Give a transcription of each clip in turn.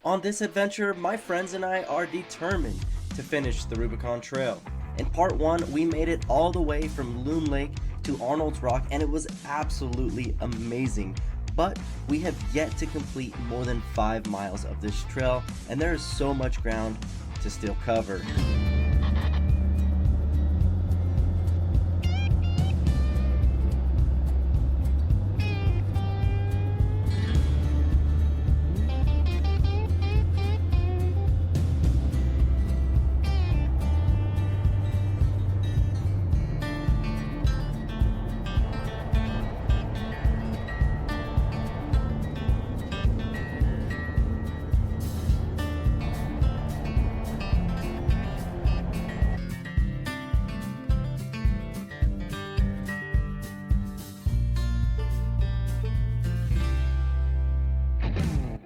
On this adventure, my friends and I are determined to finish the Rubicon Trail. In part 1, we made it all the way from Loon Lake to Arnolds Rock, and it was absolutely amazing. But we have yet to complete more than 5 miles of this trail, and there is so much ground to still cover.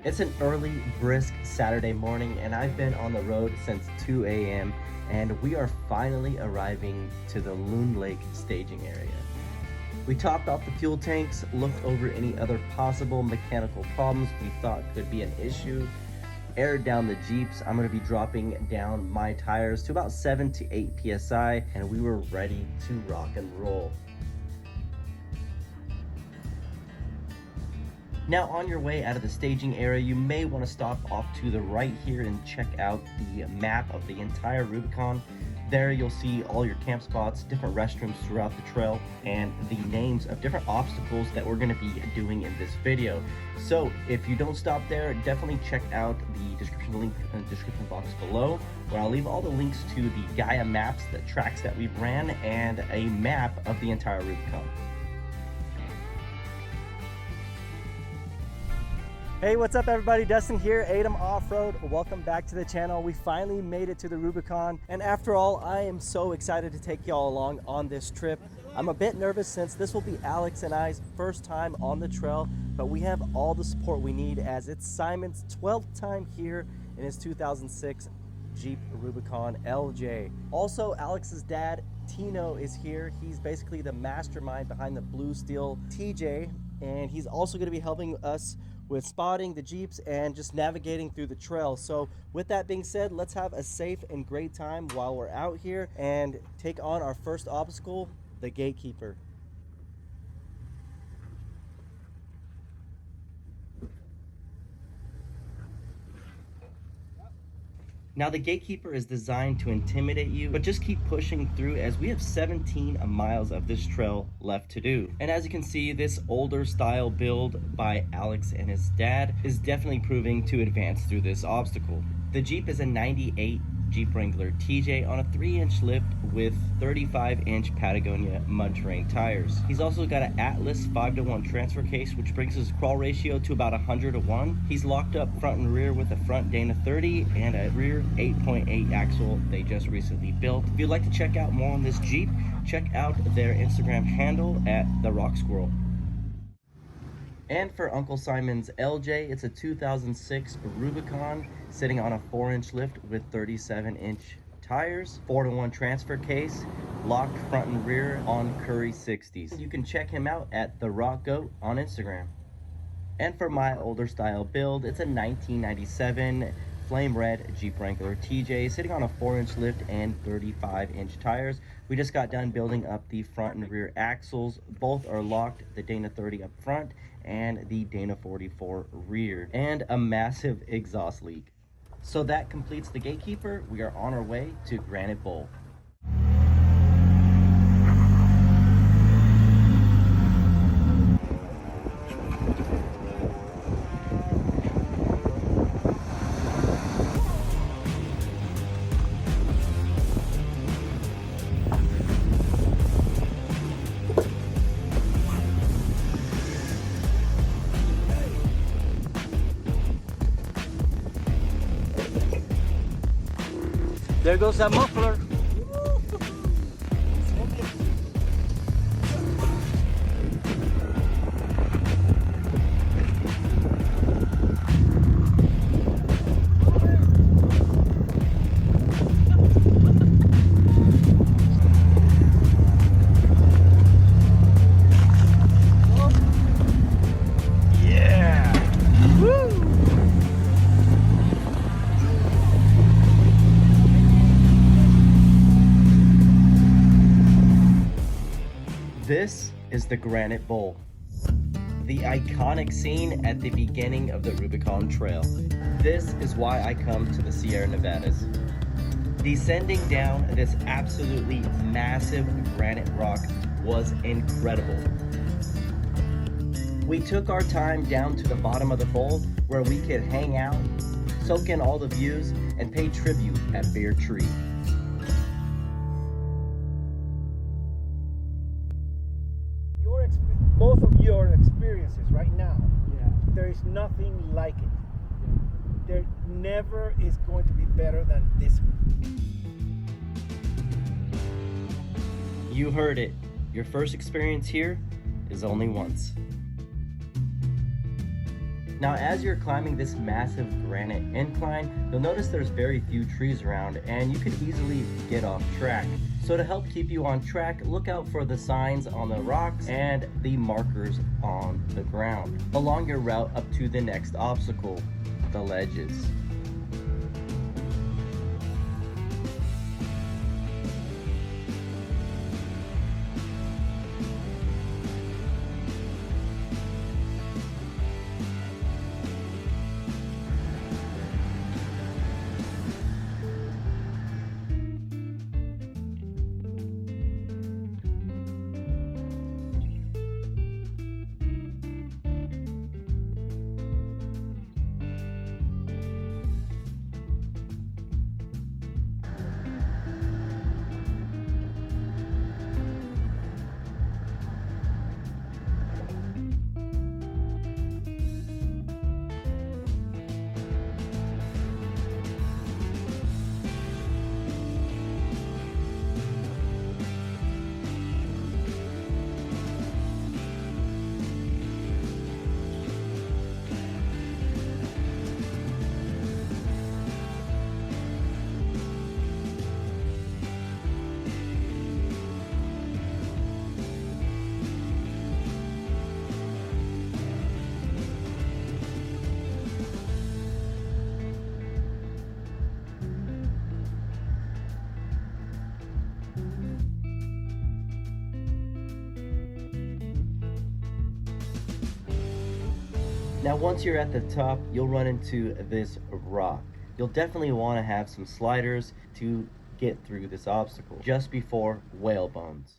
It's an early, brisk Saturday morning, and I've been on the road since 2 a.m. and we are finally arriving to the Loon Lake staging area. We topped off the fuel tanks, looked over any other possible mechanical problems we thought could be an issue, aired down the Jeeps. I'm going to be dropping down my tires to about 7 to 8 psi, and we were ready to rock and roll. Now, on your way out of the staging area, you may want to stop off to the right here and check out the map of the entire Rubicon. There you'll see all your camp spots, different restrooms throughout the trail, and the names of different obstacles that we're going to be doing in this video. So if you don't stop there, definitely check out the description link in the description box below, where I'll leave all the links to the Gaia maps, the tracks that we've ran, and a map of the entire Rubicon. Hey, what's up everybody? Dustin here, Adam Off-Road. Welcome back to the channel. We finally made it to the Rubicon, and after all, I am so excited to take y'all along on this trip. I'm a bit nervous since this will be Alex and I's first time on the trail, but we have all the support we need as it's Simon's 12th time here in his 2006 Jeep Rubicon LJ. Also, Alex's dad, Tino, is here. He's basically the mastermind behind the Blue Steel TJ, and he's also going to be helping us with spotting the Jeeps and just navigating through the trail. So with that being said, let's have a safe and great time while we're out here and take on our first obstacle, the Gatekeeper. Now, the Gatekeeper is designed to intimidate you, but just keep pushing through as we have 17 miles of this trail left to do. And as you can see, this older style build by Alex and his dad is definitely proving to advance through this obstacle. The Jeep is a 98 Jeep Wrangler TJ on a 3-inch lift with 35-inch Patagonia mud terrain tires. He's also got an Atlas 5:1 transfer case, which brings his crawl ratio to about 100:1. He's locked up front and rear with a front Dana 30 and a rear 8.8 axle they just recently built. If you'd like to check out more on this Jeep, check out their Instagram handle at The Rock Squirrel. And for Uncle Simon's LJ, it's a 2006 Rubicon sitting on a 4-inch lift with 37-inch tires, 4:1 transfer case, locked front and rear on Curry 60s. You can check him out at The Rock Goat on Instagram. And for my older style build, it's a 1997 Flame Red Jeep Wrangler TJ sitting on a 4-inch lift and 35-inch tires. We just got done building up the front and rear axles. Both are locked, the Dana 30 up front and the Dana 44 rear, and a massive exhaust leak. So that completes the Gatekeeper. We are on our way to Granite Bowl. There goes that muffler. is the Granite Bowl, the iconic scene at the beginning of the Rubicon Trail. This is why I come to the Sierra Nevadas. Descending down this absolutely massive granite rock was incredible. We took our time down to the bottom of the bowl where we could hang out, soak in all the views, and pay tribute at Bear Tree. Both of your experiences right now, there is nothing like it. There never is going to be better than this one. You heard it. Your first experience here is only once. Now, as you're climbing this massive granite incline, you'll notice there's very few trees around and you could easily get off track. So to help keep you on track, look out for the signs on the rocks and the markers on the ground along your route up to the next obstacle, the ledges. Now, once you're at the top, you'll run into this rock. You'll definitely want to have some sliders to get through this obstacle just before whale bones.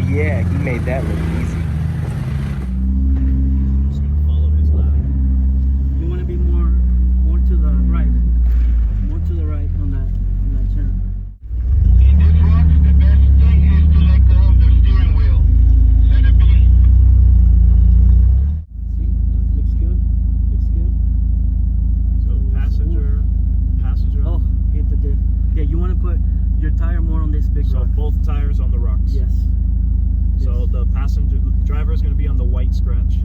Yeah, he made that look easy. Just gonna follow his ladder. You want to be more to the right, on that turn. In this rock, the best thing is to let go of the steering wheel. Let it be. See, looks good. So passenger. Oh, hit the diff. Yeah, you want to put your tire more on this big So rock. both tires on the rocks. Yes. So the driver is going to be on the white scratch.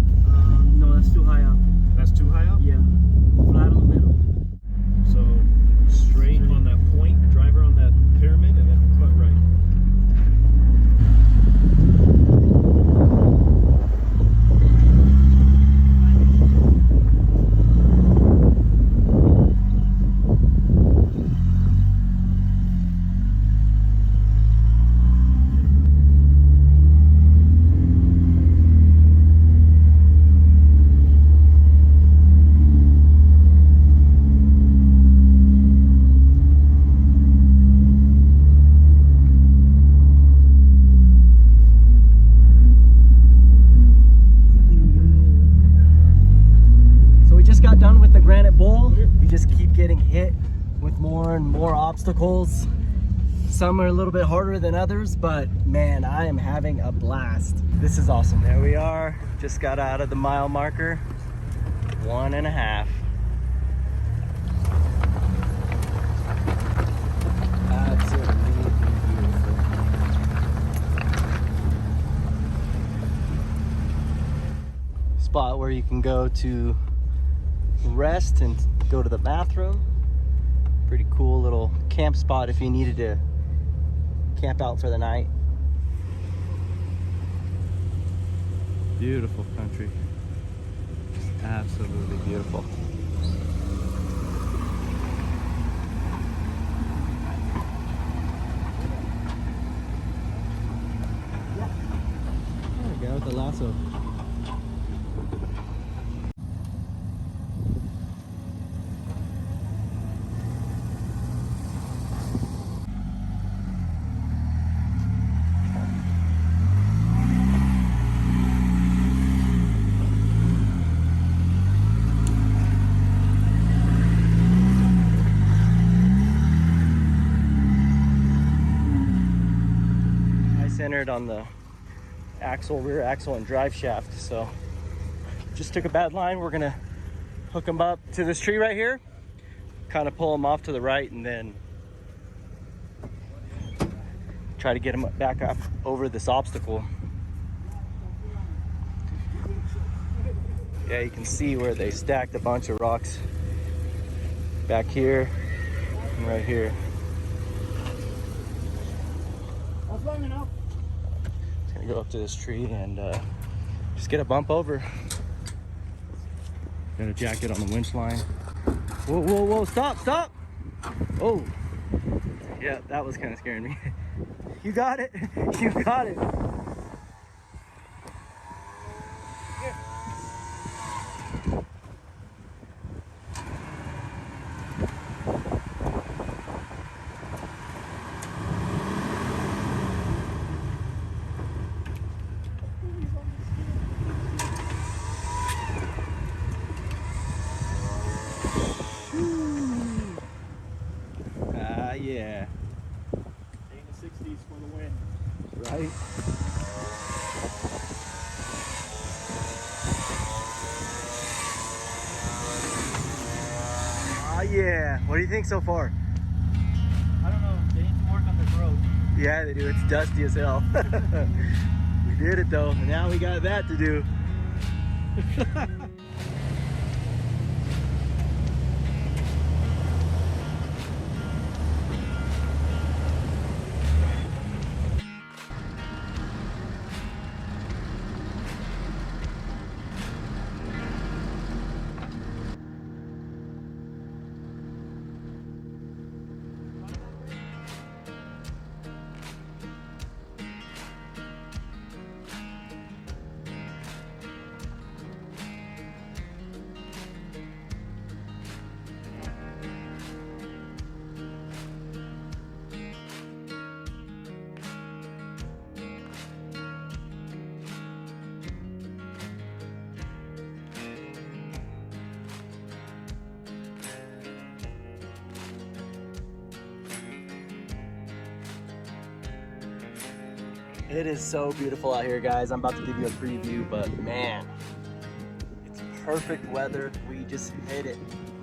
No, that's too high up. That's too high up? Yeah, flat on the middle. So straight on that point, driver on that pyramid, and then cut right. and more obstacles. Some are a little bit harder than others, but man, I am having a blast. This is awesome. There we are. Just got out of the mile marker. 1.5. Absolutely beautiful. Spot where you can go to rest and go to the bathroom. Pretty cool little camp spot if you needed to camp out for the night. Beautiful country. Just absolutely beautiful. Oh, the guy with the lasso. Centered on the axle, rear axle, and drive shaft. So just took a bad line. We're gonna hook them up to this tree right here, kind of pull them off to the right, and then try to get them back up over this obstacle. Yeah, you can see where they stacked a bunch of rocks back here and right here. That's long enough. Go up to this tree and just get a bump over. Got a jacket on the winch line. Whoa, whoa, whoa, stop, stop. Oh, yeah, that was kind of scaring me. You got it, you got it. Yeah. Stay in the 60s for the win. Right? Ah, yeah. What do you think so far? I don't know. They need to work on this road. Yeah, they do. It's dusty as hell. We did it though. And now we got that to do. It is so beautiful out here, guys. I'm about to give you a preview, but man, it's perfect weather. We just hit it.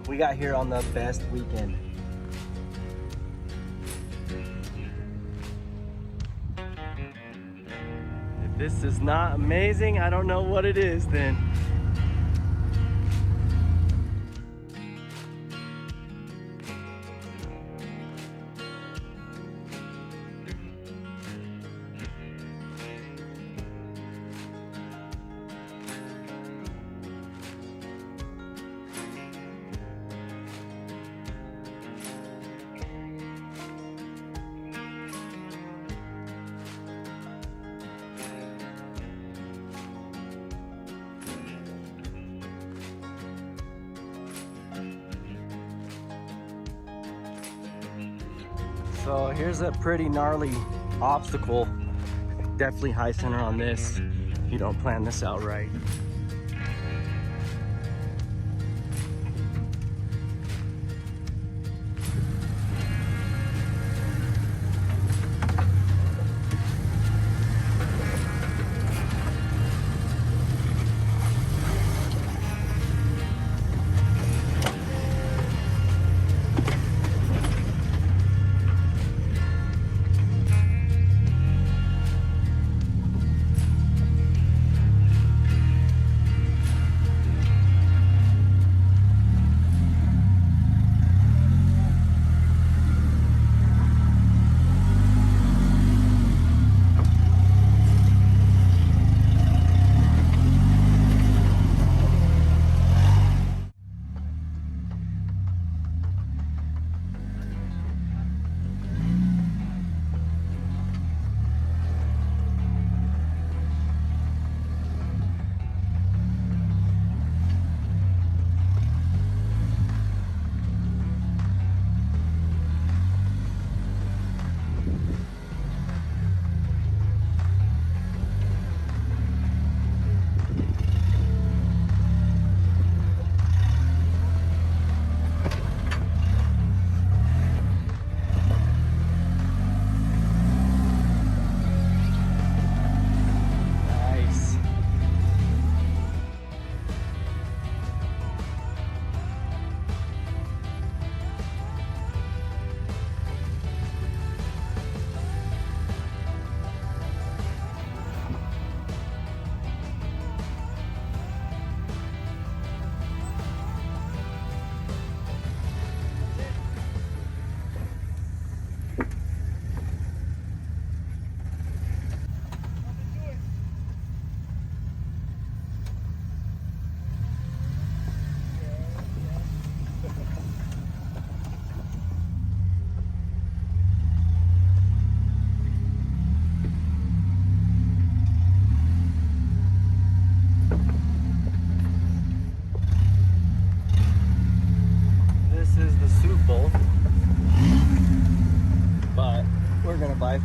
We got here on the best weekend. If this is not amazing, I don't know what it is then. So here's a pretty gnarly obstacle. Definitely high center on this if you don't plan this out right.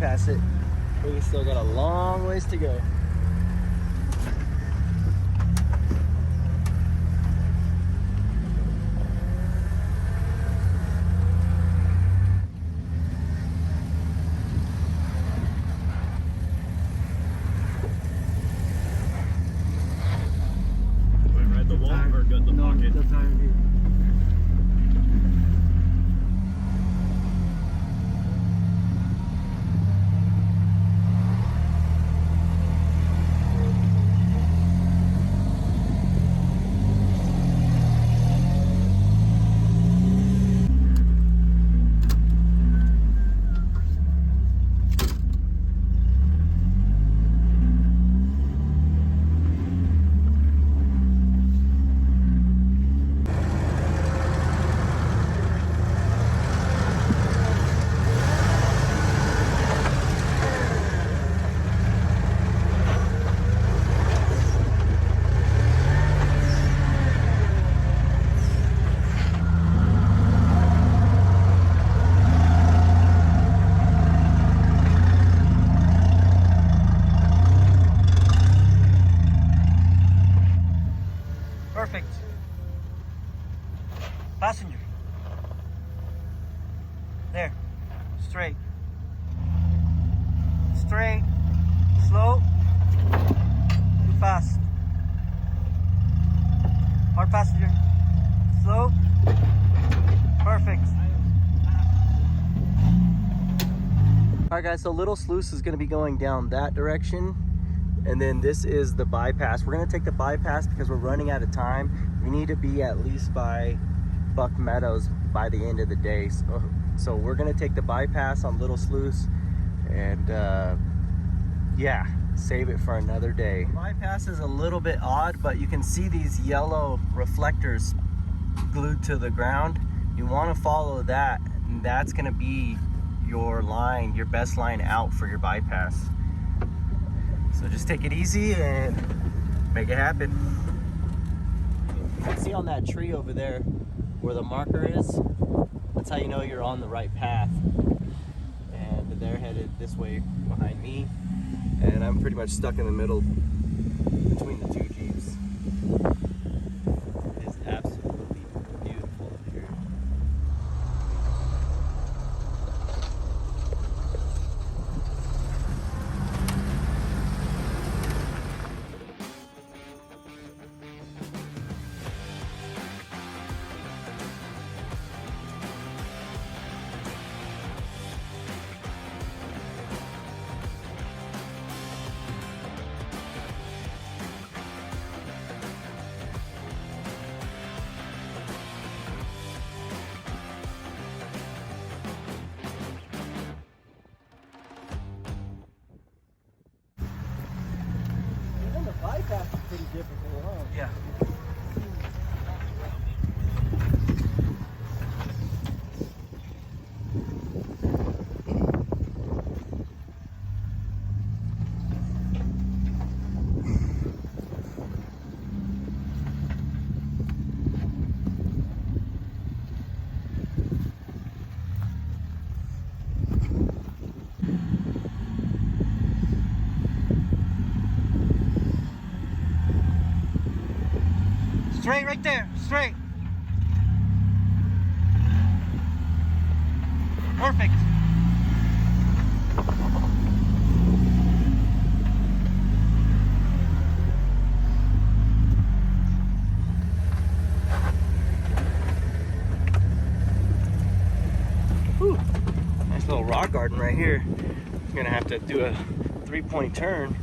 bypass it. We still got a long ways to go. Ride the wall or got the pocket? The tire here. Perfect. Passenger. There. Straight. Straight. Slow. Too fast. Hard passenger. Slow. Perfect. Alright guys, so Little Sluice is going to be going down that direction. And then this is the bypass. We're gonna take the bypass because we're running out of time. We need to be at least by Buck Meadows by the end of the day. So we're gonna take the bypass on Little Sluice and yeah, save it for another day. The bypass is a little bit odd, but you can see these yellow reflectors glued to the ground. You wanna follow that, and that's gonna be your line, your best line out for your bypass. So just take it easy and make it happen. You can see on that tree over there where the marker is, that's how you know you're on the right path. And they're headed this way behind me. And I'm pretty much stuck in the middle between the two Jeeps. It is absolutely beautiful up here. Bypass is pretty difficult, huh? Yeah. Straight right there, straight. Perfect. Whew. Nice little rock garden right here. I'm gonna have to do a 3-point turn.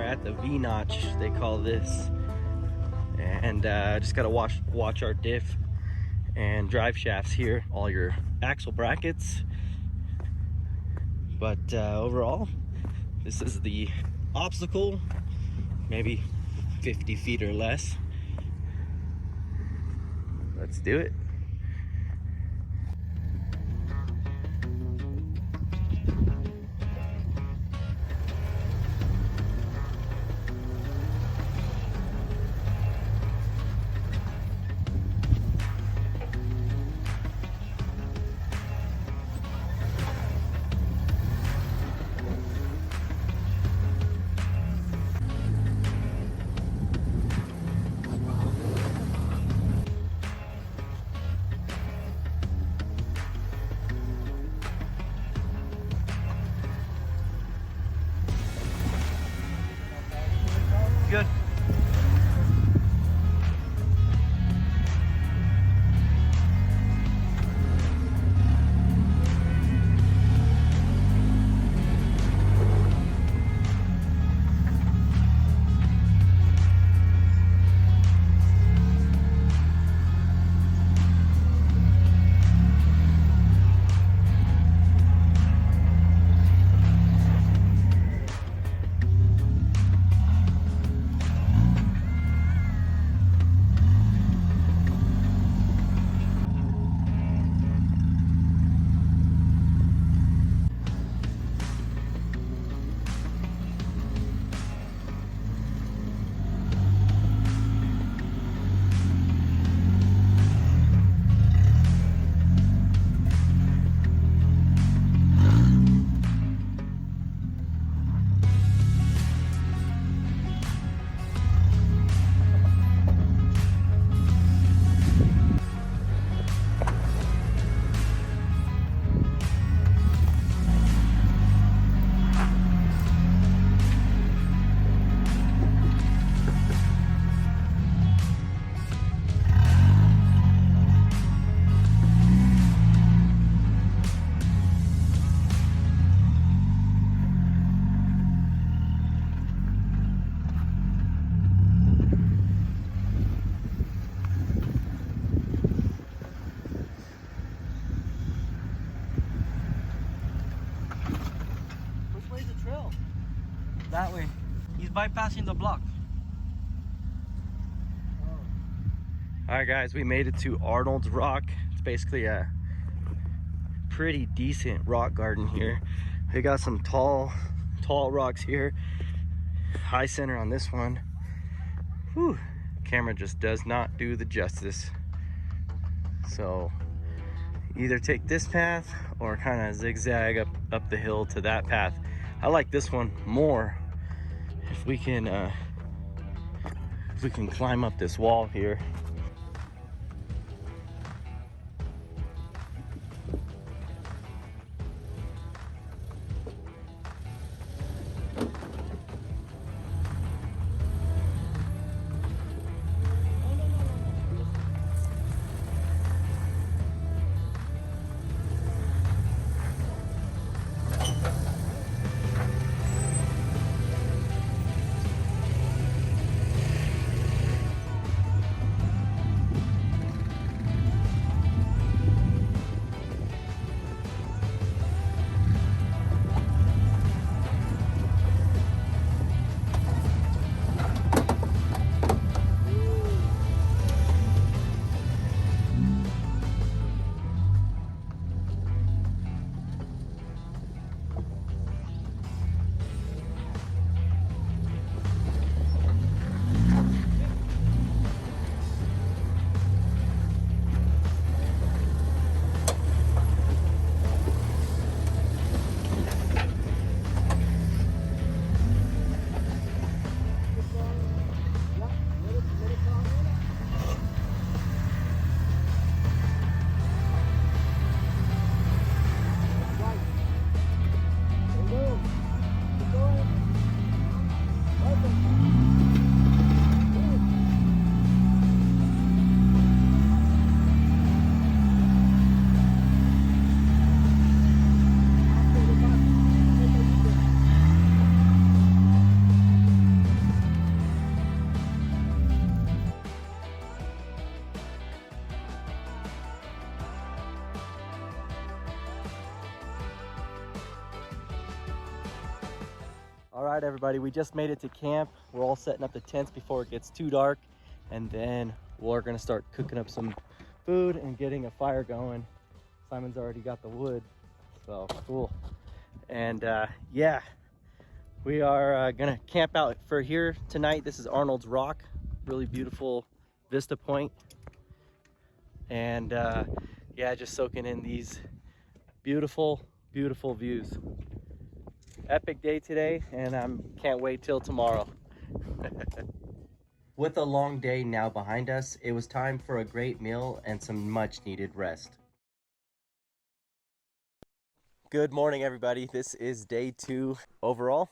at the VEE Notch, they call this. And just gotta watch our diff and drive shafts here, all your axle brackets. But overall, this is the obstacle, maybe 50 feet or less. Let's do it. Good. That way. He's bypassing the block. All right, guys, we made it to Arnolds Rock. It's basically a pretty decent rock garden here. We got some tall rocks here. High center on this one. Whew. Camera just does not do the justice. So either take this path or kind of zigzag up the hill to that path. I like this one more. If we can climb up this wall here. All right, everybody, we just made it to camp. We're all setting up the tents before it gets too dark, and then we're gonna start cooking up some food and getting a fire going. Simon's already got the wood, so cool. And yeah, we are gonna camp out for here tonight. This is Arnolds Rock, really beautiful vista point. And yeah, just soaking in these beautiful, beautiful views. Epic day today, and I can't wait till tomorrow. With a long day now behind us, it was time for a great meal and some much needed rest. Good morning, everybody. This is day 2. Overall,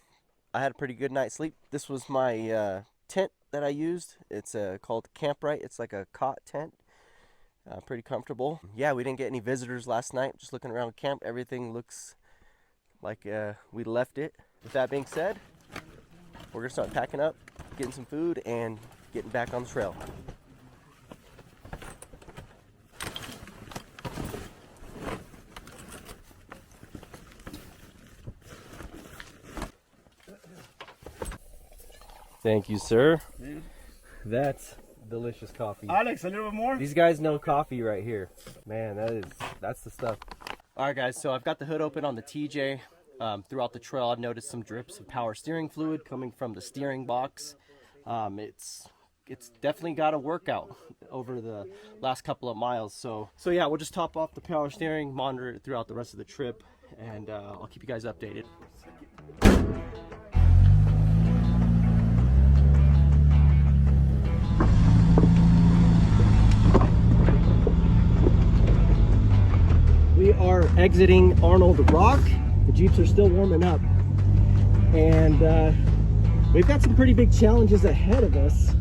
I had a pretty good night's sleep. This was my tent that I used. It's called Camprite. It's like a cot tent. Pretty comfortable. Yeah, we didn't get any visitors last night. Just looking around camp, everything looks like we left it. With that being said, we're gonna start packing up, getting some food, and getting back on the trail. Thank you, sir. That's delicious coffee. Alex, a little bit more? These guys know coffee right here. Man, that's the stuff. All right, guys, so I've got the hood open on the TJ. Throughout the trail, I've noticed some drips of power steering fluid coming from the steering box. It's definitely got a workout over the last couple of miles. So yeah, we'll just top off the power steering, monitor it throughout the rest of the trip, and I'll keep you guys updated. We are exiting Arnolds Rock. The Jeeps are still warming up, and we've got some pretty big challenges ahead of us.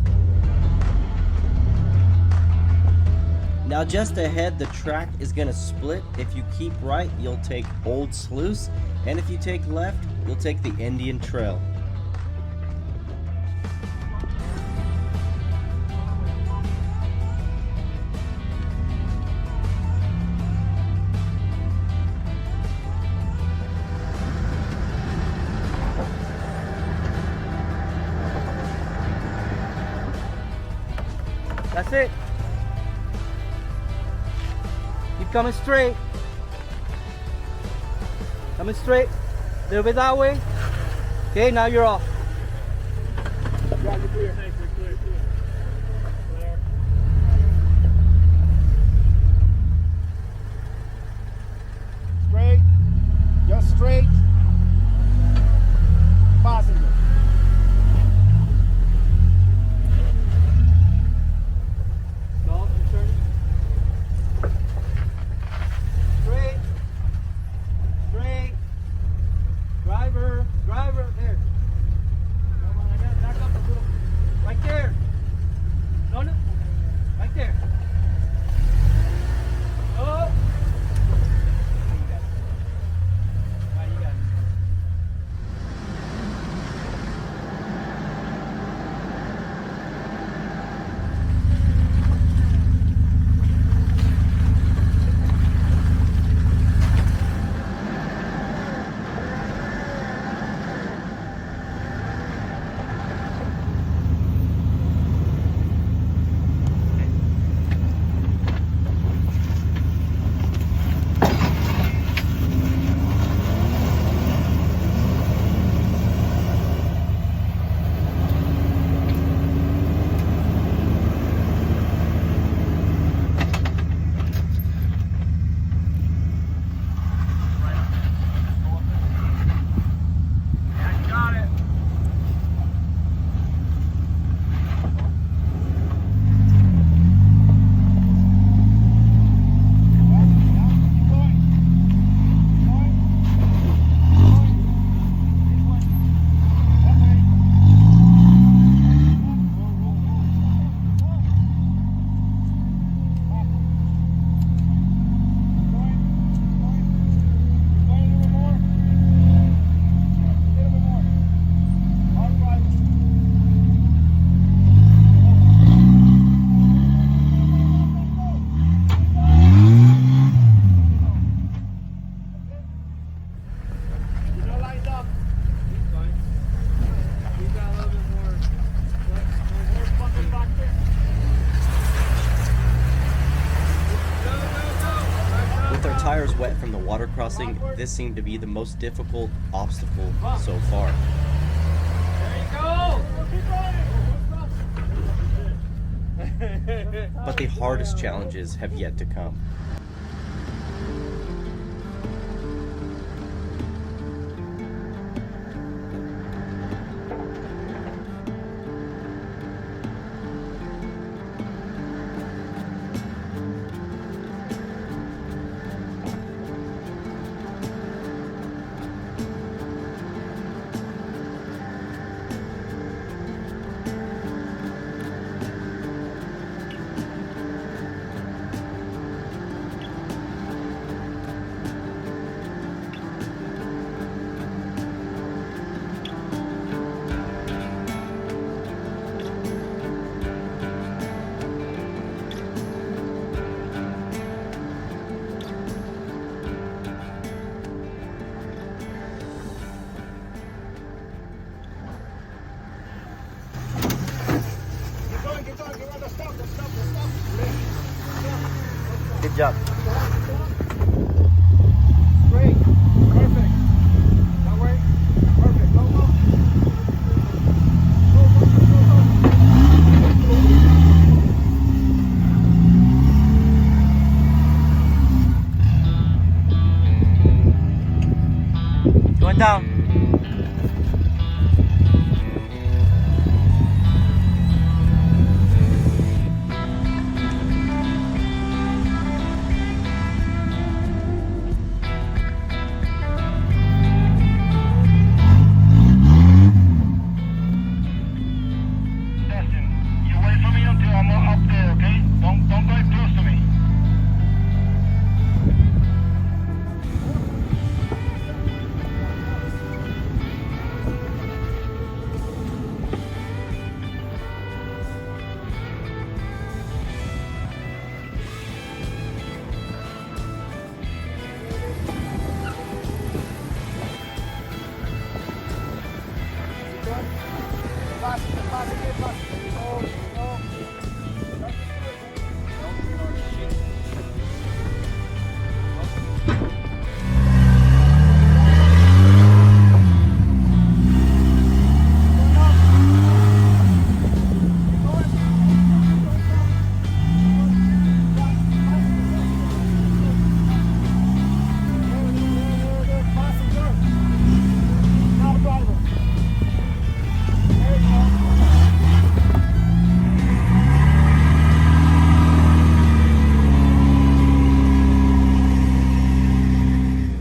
Now just ahead, the track is going to split. If you keep right, you'll take Old Sluice, and if you take left, you'll take the Indian Trail. That's it. Keep coming straight. Coming straight. A little bit that way. Okay, now you're off. Yeah, you're clear. Thanks, you're clear. Clear. Straight. Just straight. Passenger. No, you're turning. Straight. Straight. Driver. There. water crossing, this seemed to be the most difficult obstacle so far. But the hardest challenges have yet to come. Good job. Great. Perfect. That way. Perfect. Go, go. Going down.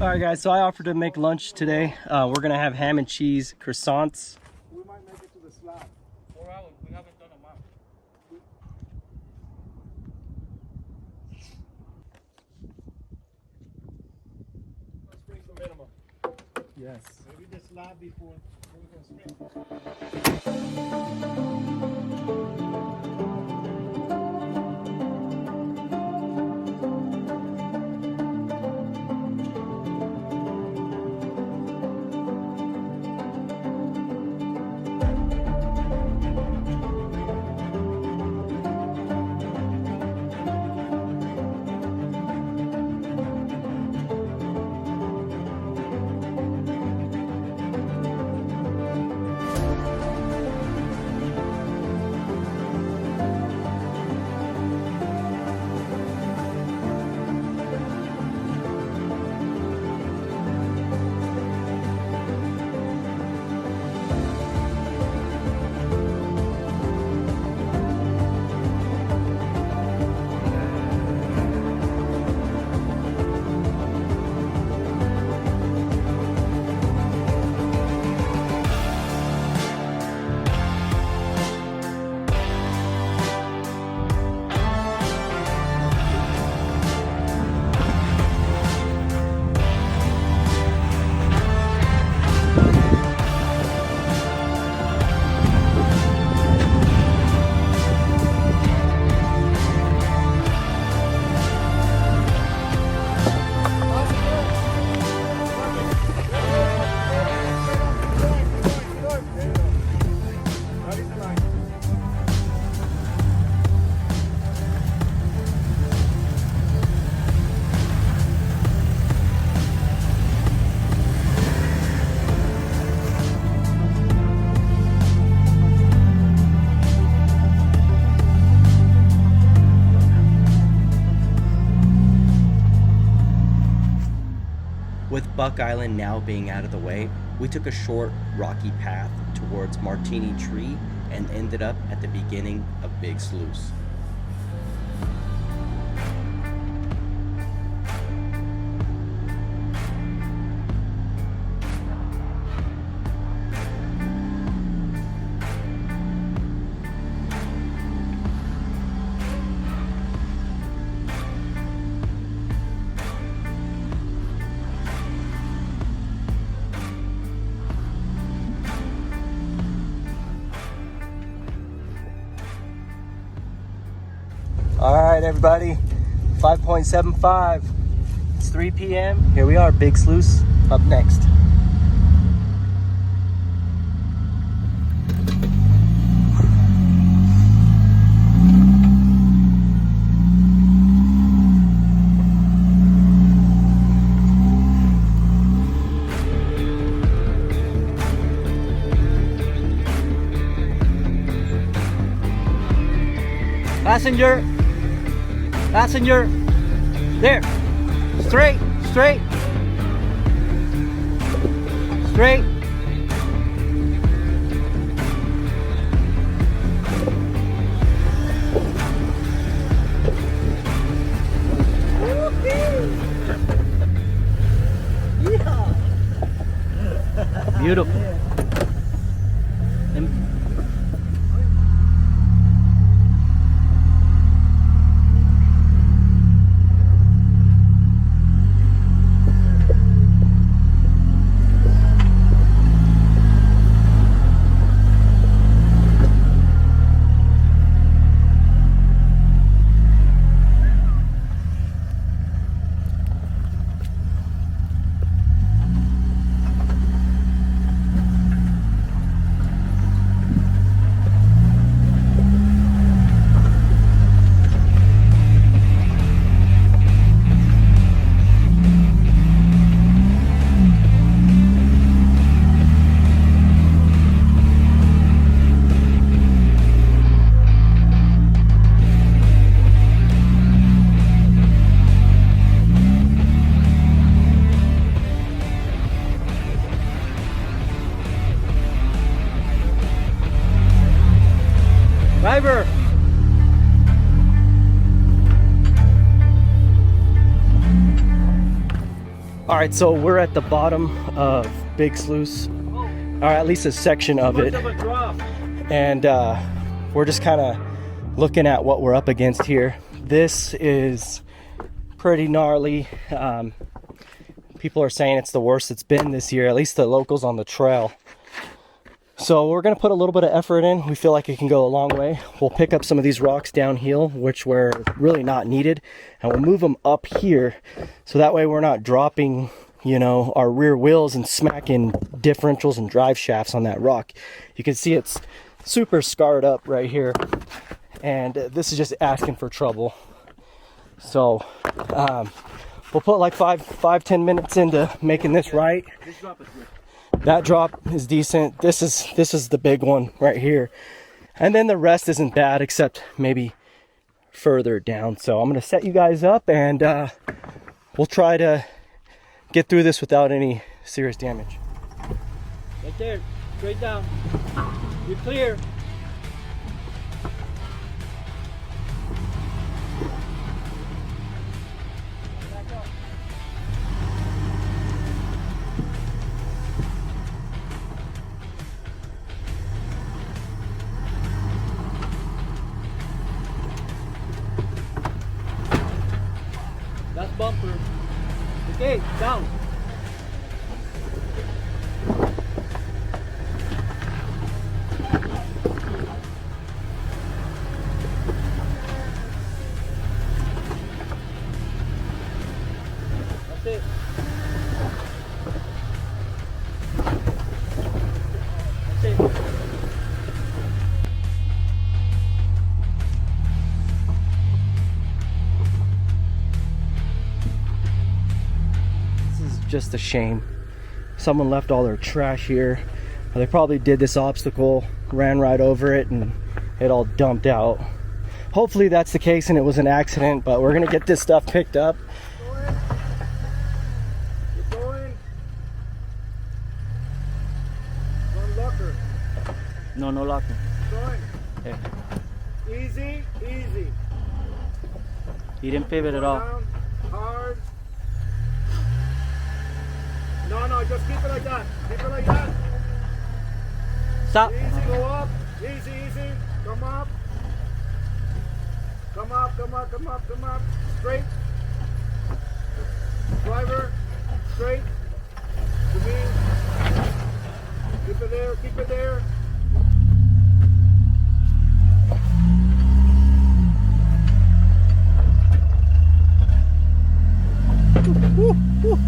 Alright guys, so I offered to make lunch today. We're gonna have ham and cheese croissants. We might make it to the slab. 4 hours. We haven't done a mile. Let's bring the minimum. Yes. Maybe the slab before Rubicon Springs. Buck Island now being out of the way, we took a short, rocky path towards Martini Tree and ended up at the beginning of Big Sluice. All right, everybody, 5.75. It's 3 p.m. Here we are, Big Sluice up next. Passenger, there, straight. Beautiful. Driver. All right, so we're at the bottom of Big Sluice, or at least a section of it, and we're just kind of looking at what we're up against here. This is pretty gnarly. People are saying it's the worst it's been this year, at least the locals on the trail. So we're gonna put a little bit of effort in. We feel like it can go a long way. We'll pick up some of these rocks downhill, which were really not needed, and we'll move them up here, so that way we're not dropping, you know, our rear wheels and smacking differentials and drive shafts on that rock. You can see it's super scarred up right here, and this is just asking for trouble. So we'll put like 5-10 minutes into making this right. That drop is decent. This is the big one right here, and then the rest isn't bad except maybe further down. So I'm gonna set you guys up, and we'll try to get through this without any serious damage. Right there, straight down. You're clear. That's bumper. Okay, down. That's it. That's it. Just a shame. Someone left all their trash here. They probably did this obstacle, ran right over it, and it all dumped out. Hopefully that's the case and it was an accident, but we're gonna get this stuff picked up. No, no locking. Going. Yeah. Easy, easy. He didn't pivot at all. Down, hard. No, just keep it like that. Keep it like that. Stop. Easy, go up. Easy, easy. Come up. Come up, come up, come up, come up. Straight. Driver. Straight. To me. Keep it there, keep it there. Woo, woo.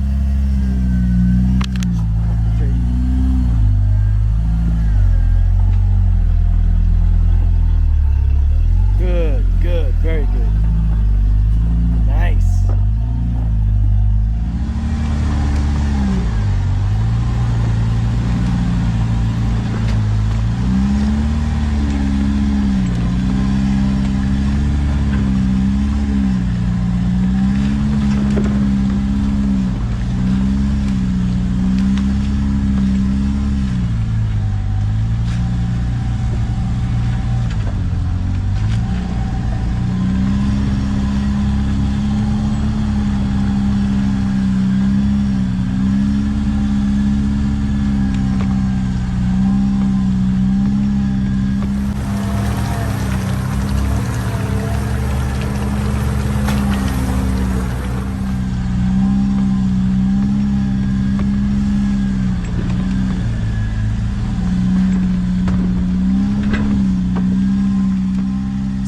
Good, very good. Nice.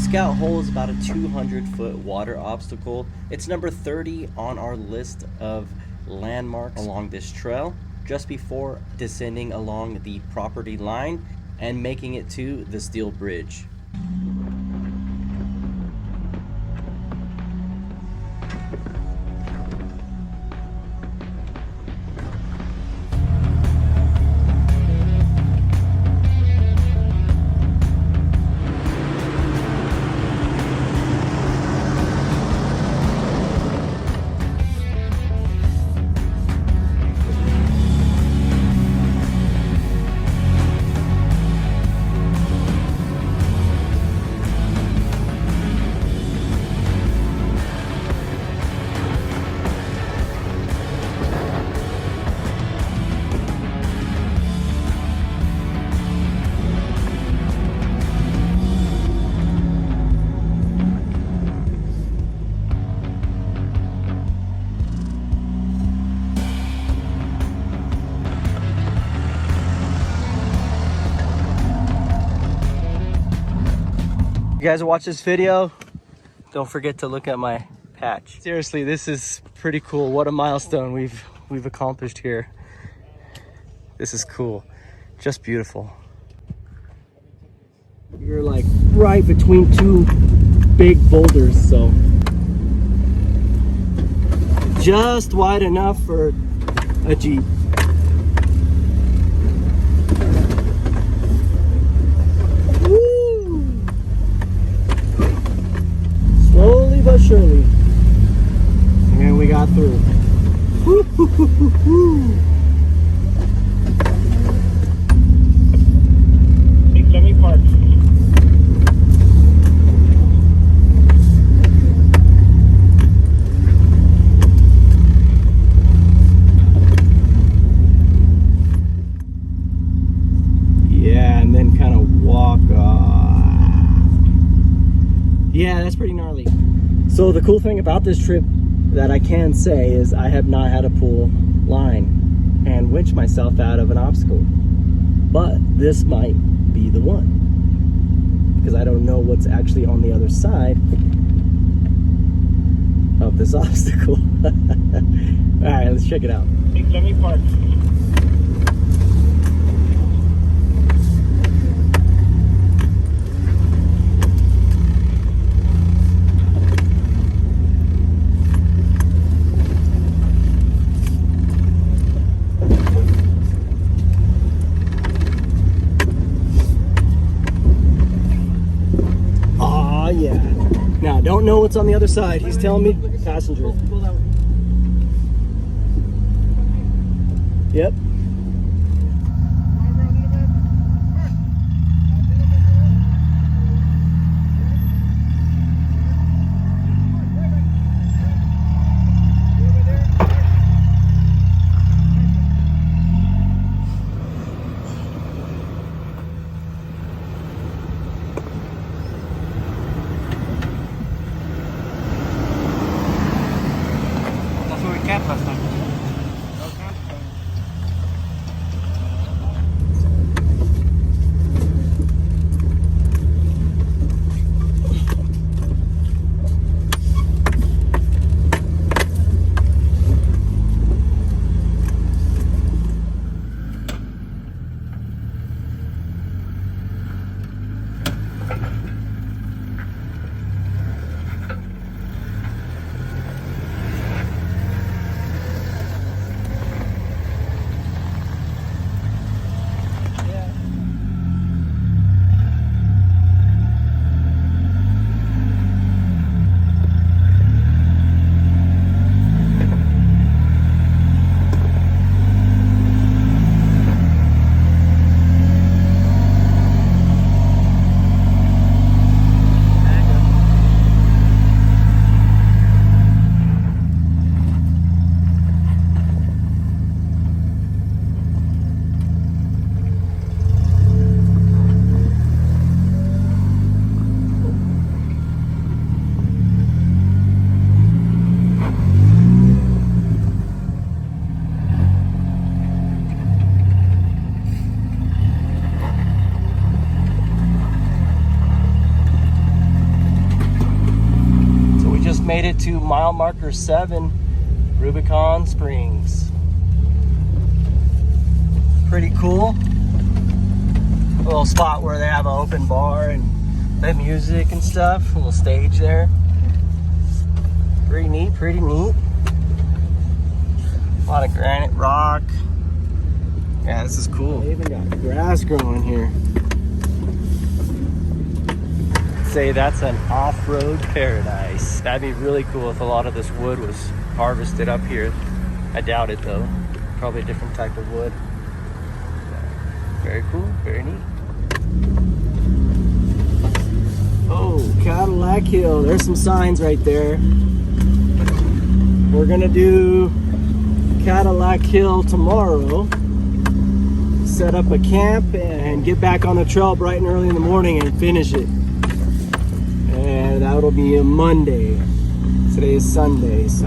Scout Hole is about a 200-foot water obstacle. It's number 30 on our list of landmarks along this trail, just before descending along the property line and making it to the steel bridge. You guys watch this video, don't forget to look at my patch. Seriously, this is pretty cool. What a milestone we've accomplished here. This is cool, just beautiful. You're like right between two big boulders, so just wide enough for a Jeep. Slowly but surely. And we got through. Woo, hoo, hoo, hoo, hoo. Let me park. Yeah, and then kind of walk off. Yeah, that's pretty gnarly. So the cool thing about this trip that I can say is I have not had to pull line and winch myself out of an obstacle. But this might be the one, because I don't know what's actually on the other side of this obstacle. All right, let's check it out. Let me park. Yeah. Now, don't know what's on the other side. He's telling me passenger. Yep. made it to mile marker 7, Rubicon Springs. Pretty cool. A little spot where they have an open bar and play music and stuff. A little stage there. Pretty neat, pretty neat. A lot of granite rock. Yeah, this is cool. They even got grass growing here. Say that's an off-road paradise. That'd be really cool if a lot of this wood was harvested up here. I doubt it though. Probably a different type of wood. Very cool, very neat. Oh, Cadillac Hill. There's some signs right there. We're gonna do Cadillac Hill tomorrow. Set up a camp and get back on the trail bright and early in the morning and finish it. And that'll be a Monday. Today is Sunday, so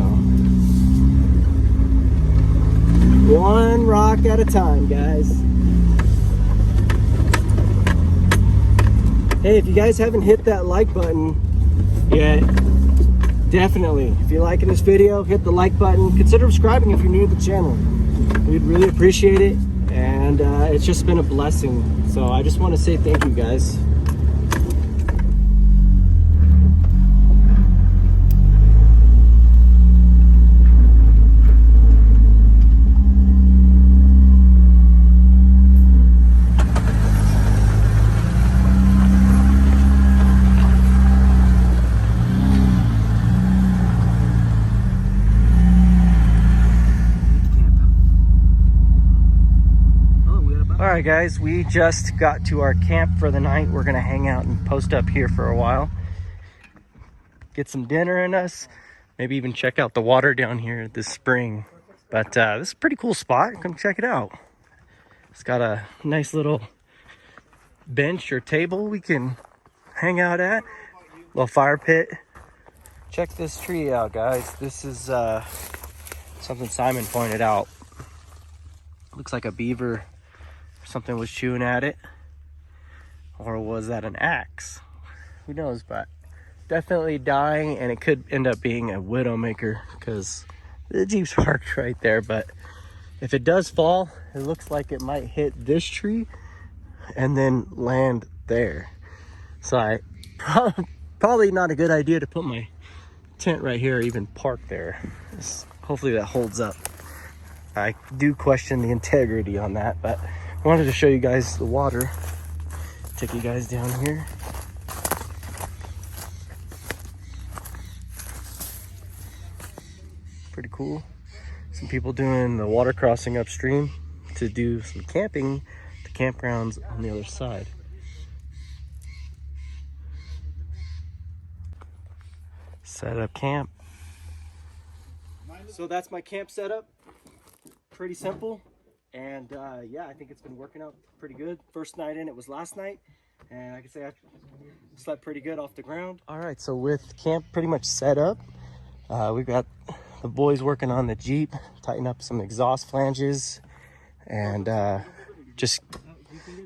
one rock at a time, guys. Hey, if you guys haven't hit that like button yet, definitely, if you're liking this video, hit the like button. Consider subscribing if you're new to the channel. We'd really appreciate it, and it's just been a blessing. So I just want to say thank you, guys. Alright guys, we just got to our camp for the night. We're gonna hang out and post up here for a while. Get some dinner in us. Maybe even check out the water down here at this spring. But this is a pretty cool spot. Come check it out. It's got a nice little bench or table we can hang out at. Little fire pit. Check this tree out, guys. This is something Simon pointed out. Looks like a beaver. Something was chewing at it, or was that an axe? Who knows, but definitely dying, and it could end up being a widowmaker because the Jeep's parked right there. But if it does fall, it looks like it might hit this tree and then land there. So I probably not a good idea to put my tent right here or even park there. Hopefully that holds up. I do question the integrity on that, but I wanted to show you guys the water. Take you guys down here. Pretty cool. Some people doing the water crossing upstream to do some camping. The campground's on the other side. Set up camp. So that's my camp setup. Pretty simple. And yeah, I think it's been working out pretty good. First night in, it was last night. And I can say I slept pretty good off the ground. All right, so with camp pretty much set up, we've got the boys working on the Jeep, tighten up some exhaust flanges, and just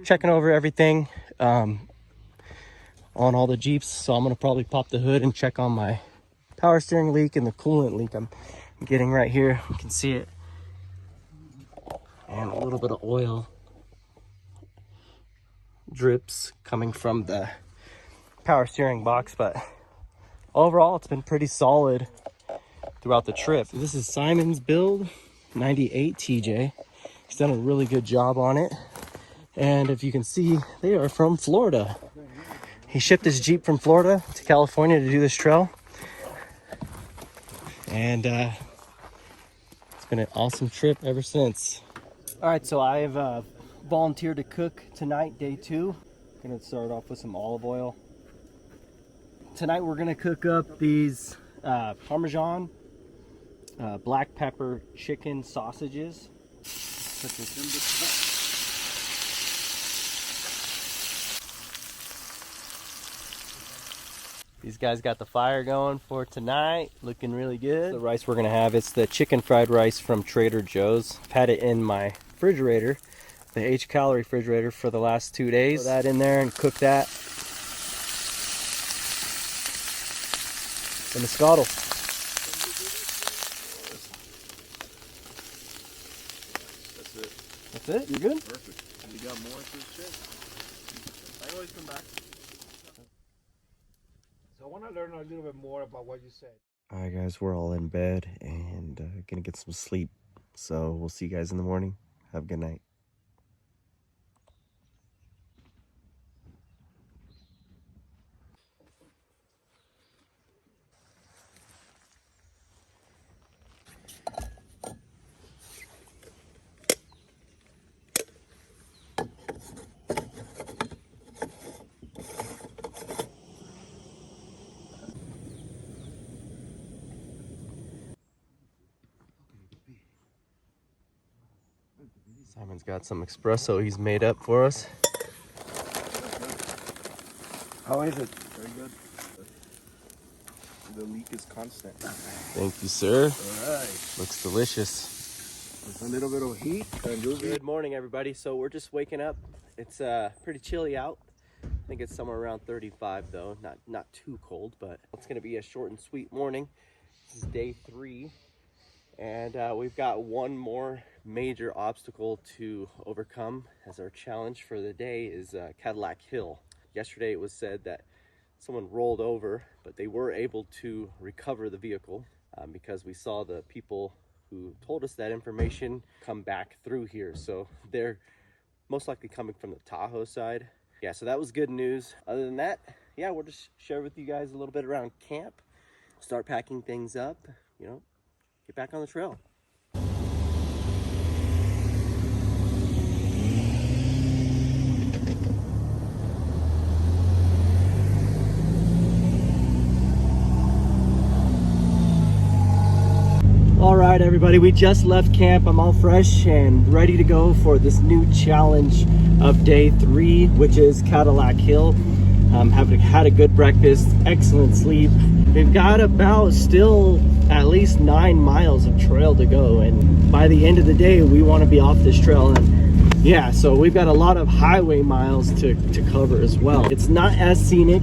checking over everything on all the Jeeps. So I'm gonna probably pop the hood and check on my power steering leak and the coolant leak I'm getting right here. You can see it. And a little bit of oil drips coming from the power steering box, but overall it's been pretty solid throughout the trip. This is Simon's build, 98 TJ. He's done a really good job on it, and if you can see, they are from Florida. He shipped his Jeep from Florida to California to do this trail, and it's been an awesome trip ever since. All right, so I've volunteered to cook tonight, day 2. Gonna start off with some olive oil. Tonight we're gonna cook up these Parmesan, black pepper chicken sausages. Put this in the pot. These guys got the fire going for tonight, looking really good. The rice we're gonna have, it's the chicken fried rice from Trader Joe's. I've had it in my refrigerator, the H-Calorie refrigerator, for the last 2 days. Throw that in there and cook that. The Moscato. That's it? You good? Perfect. You got more to shit. I always come back. So I want to learn a little bit more about what you said. All right, guys, we're all in bed and gonna get some sleep. So we'll see you guys in the morning. Have a good night. Simon's got some espresso he's made up for us. How is it? Very good. The leak is constant. Thank you, sir. All right. Looks delicious. There's a little bit of heat and you'll be Good morning, everybody. So we're just waking up. It's pretty chilly out. I think it's somewhere around 35 though. Not too cold, but it's gonna be a short and sweet morning. This is day 3. And we've got one more major obstacle to overcome, as our challenge for the day is Cadillac Hill. Yesterday it was said that someone rolled over, but they were able to recover the vehicle because we saw the people who told us that information come back through here. So they're most likely coming from the Tahoe side. Yeah, so that was good news. Other than that, yeah, we'll just share with you guys a little bit around camp, start packing things up, you know, get back on the trail. All right, everybody, we just left camp. I'm all fresh and ready to go for this new challenge of day 3, which is Cadillac Hill. Had a good breakfast, excellent sleep. We've got about still at least 9 miles of trail to go, and by the end of the day we want to be off this trail. And yeah, so we've got a lot of highway miles to cover as well. It's not as scenic.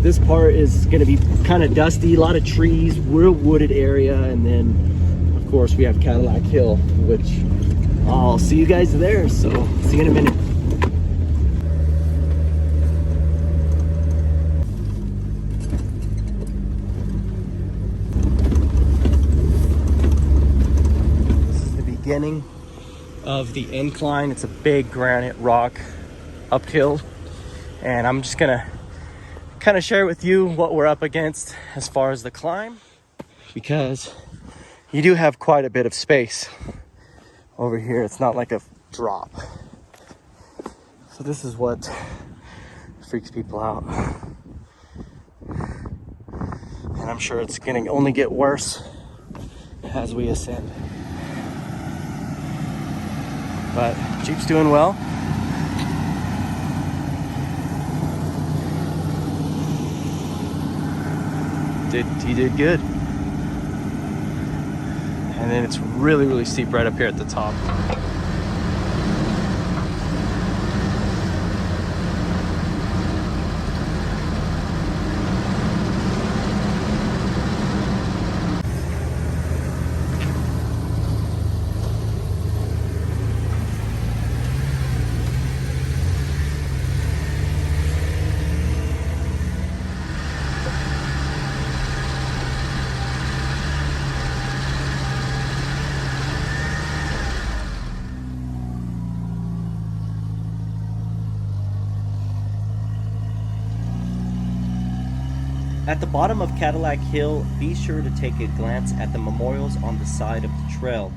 This part is going to be kind of dusty, a lot of trees, real wooded area, and then of course we have Cadillac Hill, which I'll see you guys there. So see you in a minute. Beginning of the incline. It's a big granite rock uphill, and I'm just gonna kind of share with you what we're up against as far as the climb, because you do have quite a bit of space over here. It's not like a drop, so this is what freaks people out, and I'm sure it's gonna only get worse as we ascend. But Jeep's doing well. He did good. And then it's really, really steep right up here at the top. At the bottom of Cadillac Hill, be sure to take a glance at the memorials on the side of the trail,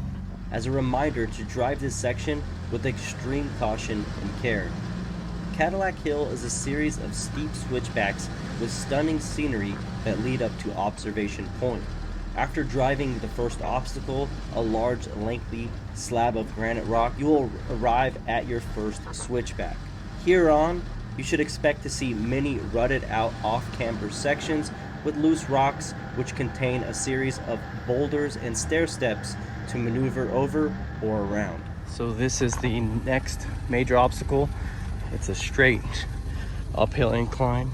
as a reminder to drive this section with extreme caution and care. Cadillac Hill is a series of steep switchbacks with stunning scenery that lead up to Observation Point. After driving the first obstacle, a large lengthy slab of granite rock, you will arrive at your first switchback. Here on, you should expect to see many rutted out off-camber sections with loose rocks which contain a series of boulders and stair steps to maneuver over or around. So this is the next major obstacle. It's a straight uphill incline.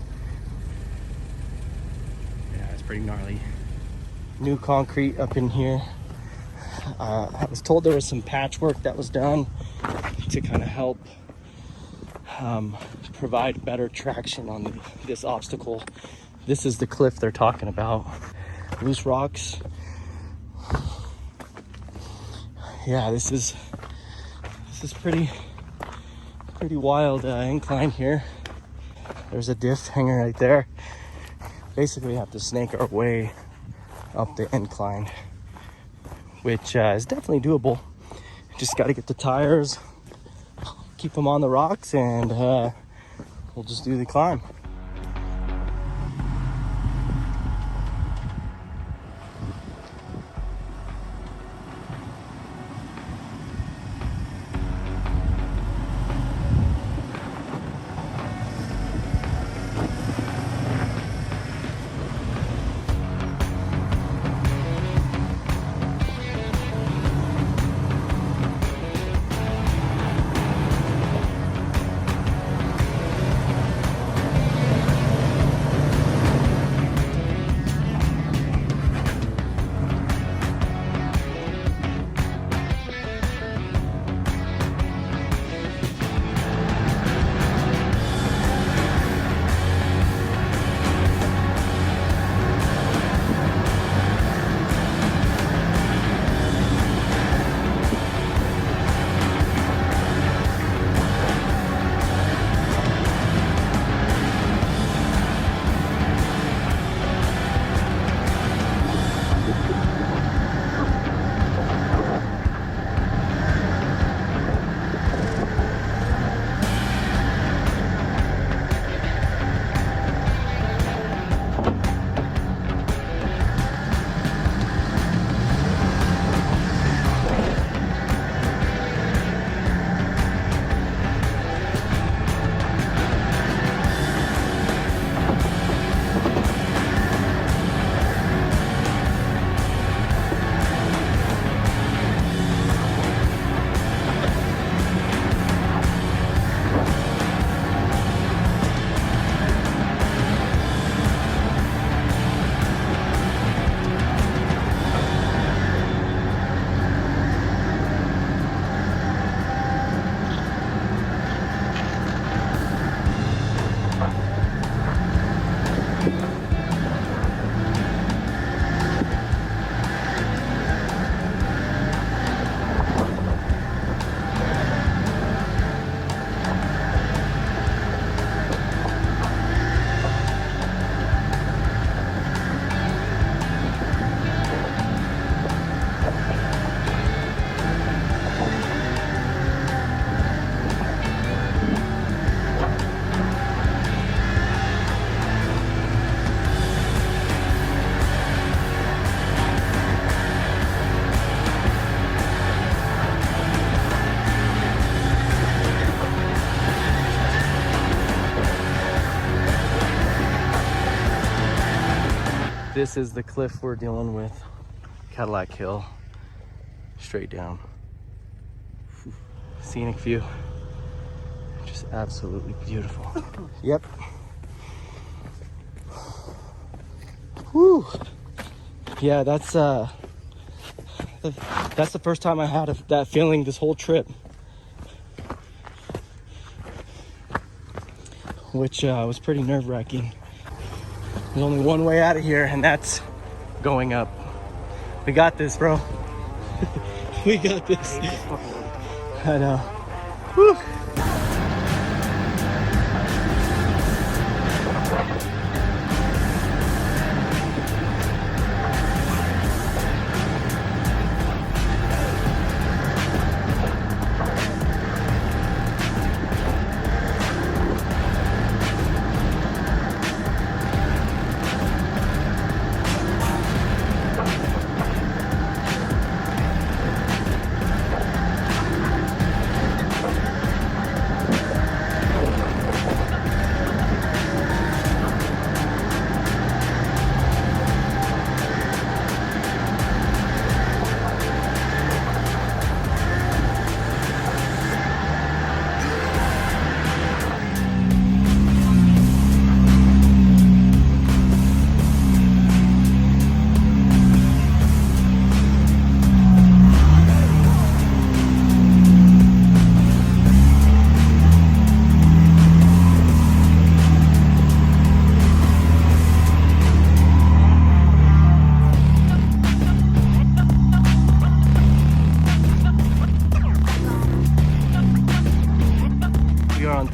Yeah, it's pretty gnarly. New concrete up in here. I was told there was some patchwork that was done to kind of help provide better traction on this obstacle. This is the cliff they're talking about. Loose rocks. Yeah, this is pretty wild incline here. There's a diff hanging right there. Basically, we have to snake our way up the incline, which is definitely doable. Just got to get the tires, keep them on the rocks, and we'll just do the climb. This is the cliff we're dealing with. Cadillac Hill, straight down. Scenic view, just absolutely beautiful. Yep. Whew. Yeah, that's the first time I had that feeling this whole trip, which was pretty nerve-wracking. There's only one way out of here, and that's going up. We got this, bro. We got this. I know. Whew.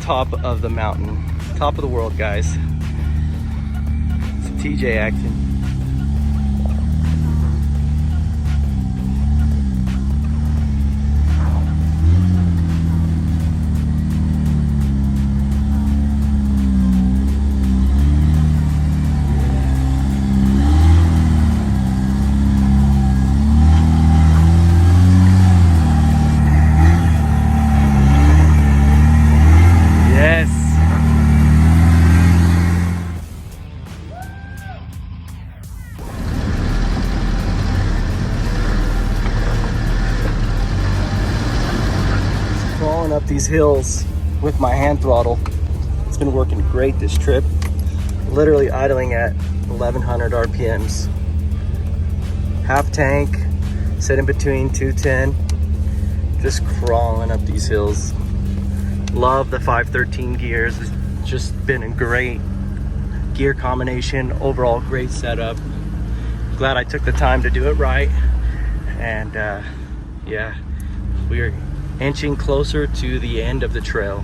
top of the mountain. Top of the world, guys. It's TJ action. Up these hills with my hand throttle. It's been working great this trip. Literally idling at 1100 RPMs. Half tank, sitting between 210. Just crawling up these hills. Love the 513 gears. It's just been a great gear combination. Overall great setup. Glad I took the time to do it right. And yeah, we are inching closer to the end of the trail.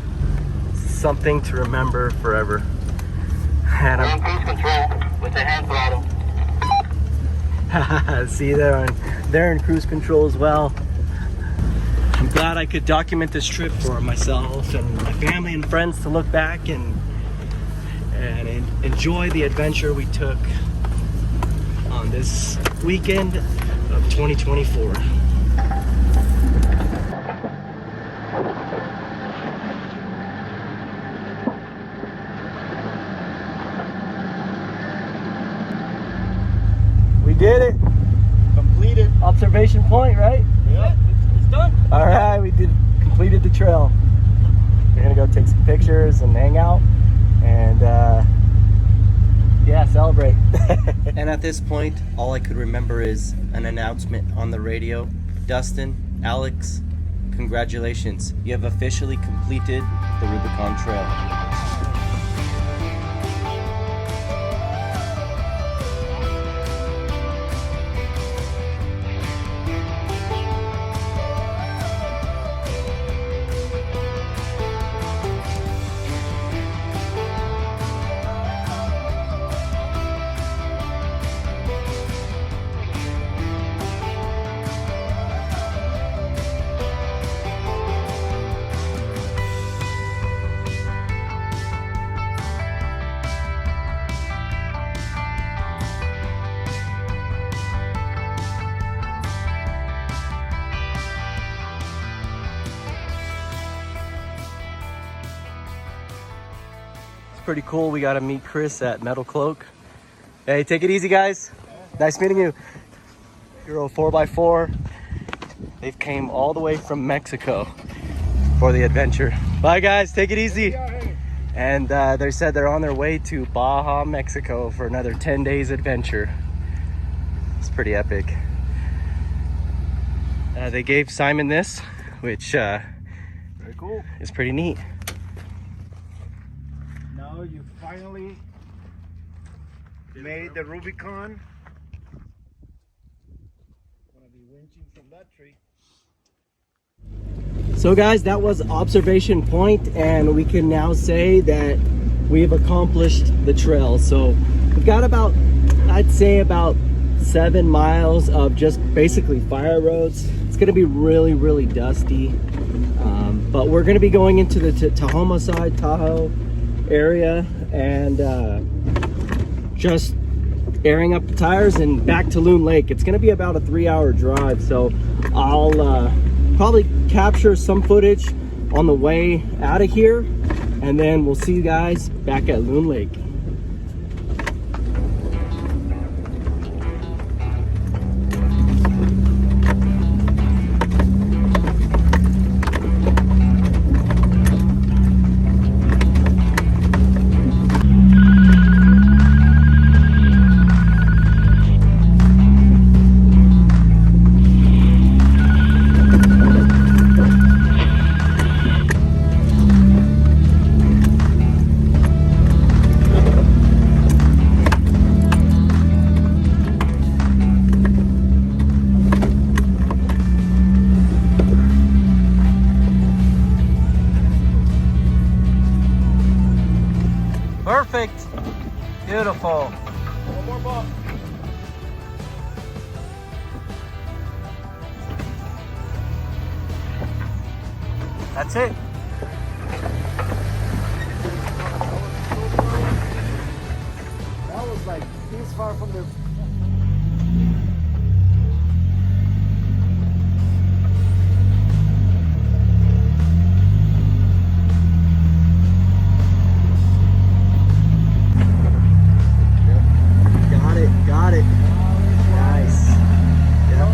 Something to remember forever. And We're in cruise control with the hand throttle. see, they're in cruise control as well. I'm glad I could document this trip for myself and my family and friends to look back and enjoy the adventure we took on this weekend of 2024. Did it. Completed. Observation point, right? Yeah, it's done. All right, we completed the trail. We're gonna go take some pictures and hang out and yeah, celebrate. And at this point, all I could remember is an announcement on the radio. Dustin, Alex, congratulations. You have officially completed the Rubicon Trail. Pretty cool. We got to meet Chris at Metal Cloak. Hey, take it easy, guys. Nice meeting you. Euro 4x4. They've came all the way from Mexico for the adventure. Bye, guys. Take it easy. And they said they're on their way to Baja, Mexico for another 10 days adventure. It's pretty epic. They gave Simon this, which very cool. Is pretty neat. You finally made the Rubicon. Gonna be winching from that tree. So guys, that was observation point, and we can now say that we've accomplished the trail. So we've got about, I'd say about 7 miles of just basically fire roads. It's gonna be really, really dusty. But we're gonna be going into the Tahoma side, Tahoe area, and just airing up the tires and back to Loon Lake. It's gonna be about a 3-hour drive, so I'll probably capture some footage on the way out of here, and then we'll see you guys back at Loon Lake. Perfect. Beautiful. One more bump. That's it. That was like this far from the. Got it. Nice. Yep.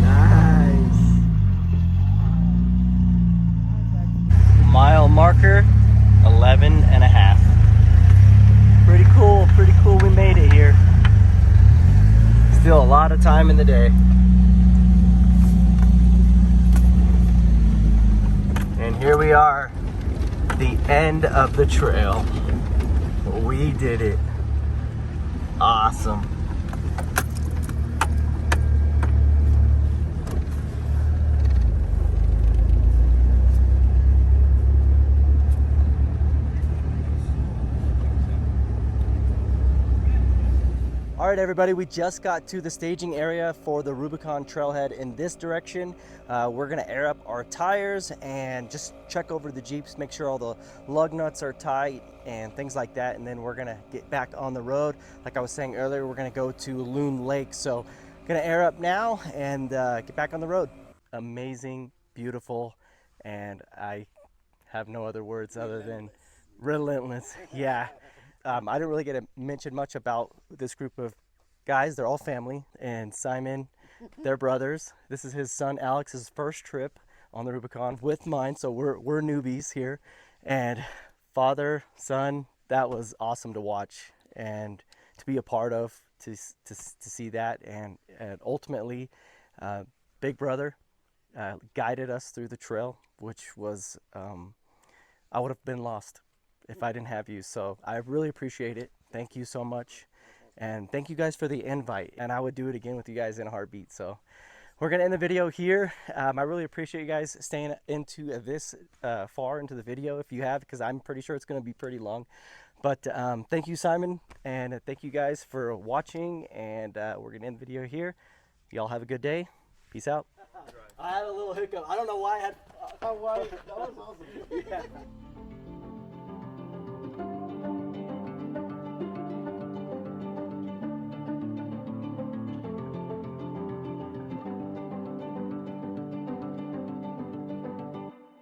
Nice. Mile marker 11 and a half. Pretty cool, we made it here. Still a lot of time in the day. And here we are, the end of the trail. We did it. Awesome. All right, everybody, we just got to the staging area for the Rubicon trailhead in this direction. We're gonna air up our tires and just check over the Jeeps, make sure all the lug nuts are tight and things like that. And then we're gonna get back on the road. Like I was saying earlier, we're gonna go to Loon Lake. So gonna air up now and get back on the road. Amazing, beautiful, and I have no other words other than relentless. Yeah. I didn't really get to mention much about this group of guys. They're all family, and Simon, they're brothers. This is his son Alex's first trip on the Rubicon with mine, so we're newbies here. And father, son, that was awesome to watch and to be a part of, to see that. And ultimately, big brother guided us through the trail, which was, I would have been lost if I didn't have you. So I really appreciate it. Thank you so much. And thank you guys for the invite. And I would do it again with you guys in a heartbeat. So we're gonna end the video here. I really appreciate you guys staying into this far into the video if you have, because I'm pretty sure it's gonna be pretty long. But thank you, Simon. And thank you guys for watching. And we're gonna end the video here. Y'all have a good day. Peace out. I had a little hiccup. I don't know why I had. That was awesome.